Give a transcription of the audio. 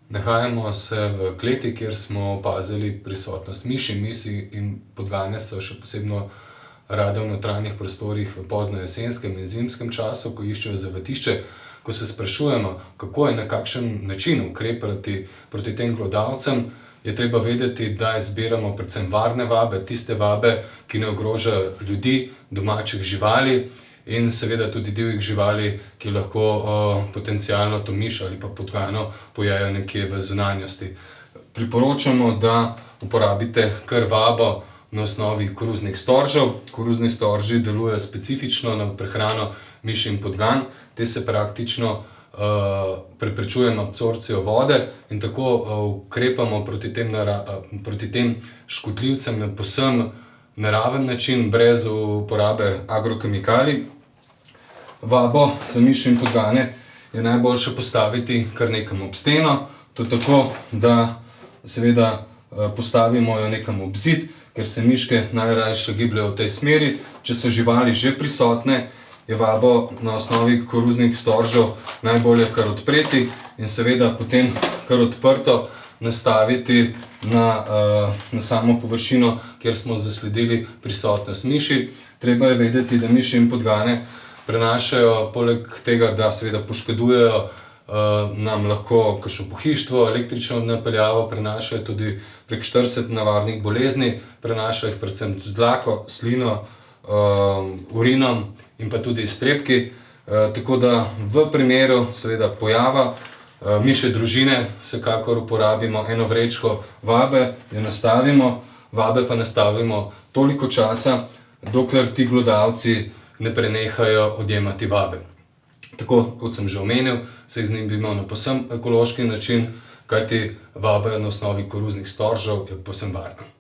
Nahajamo se v kleti, kjer smo opazili prisotnost miši. Miši in podgane so še posebno rade v notranjih prostorih v poznojesenskem in zimskem času, ko iščejo zavetišče. Ko se sprašujemo, kako je na kakšen način ukrepati proti tem glodavcem, je treba vedeti, da izbiramo predvsem varne vabe, tiste vabe, ki ne ogrožajo ljudi, domačih živali in seveda tudi divjih živali, ki lahko potencialno to miš ali pa podgano pojejo nekje v zunanjosti. Priporočamo, da uporabite kar vabo na osnovi koruznih storžev. Koruzni storži delujejo specifično na prehrano miši in podgan. Te se praktično preprečujemo absorpcijo vode in tako ukrepamo proti tem škodljivcem na povsem naraven način, brez uporabe agrokemikalij. Vabo za miši in podgane je najboljše postaviti kar nekam ob steno. To tako, da seveda postavimo jo nekam ob zid, ker se miške najrajše gibljejo v tej smeri. Če so živali že prisotne, je vabo na osnovi koruznih storžev najbolje kar odpreti in seveda potem kar odprto nastaviti na samo površino, kjer smo zasledili prisotnost miši. Treba je vedeti, da miši in podgane prenašajo, poleg tega, da seveda poškodujejo nam lahko kakšno pohištvo, električno napeljavo, prenašajo tudi prek 40 nevarnih bolezni, prenašajo jih predvsem z dlako, slino, urinom in pa tudi iztrebki. Tako da v primeru seveda pojava mišje družine vsekakor uporabimo eno vrečko vabe, jo nastavimo, vabe pa nastavimo toliko časa, dokler ti glodavci ne prenehajo odjemati vabe. Tako, kot sem že omenil, se znebimo na povsem ekološki način, kajti vaba na osnovi koruznih storžev je povsem varna.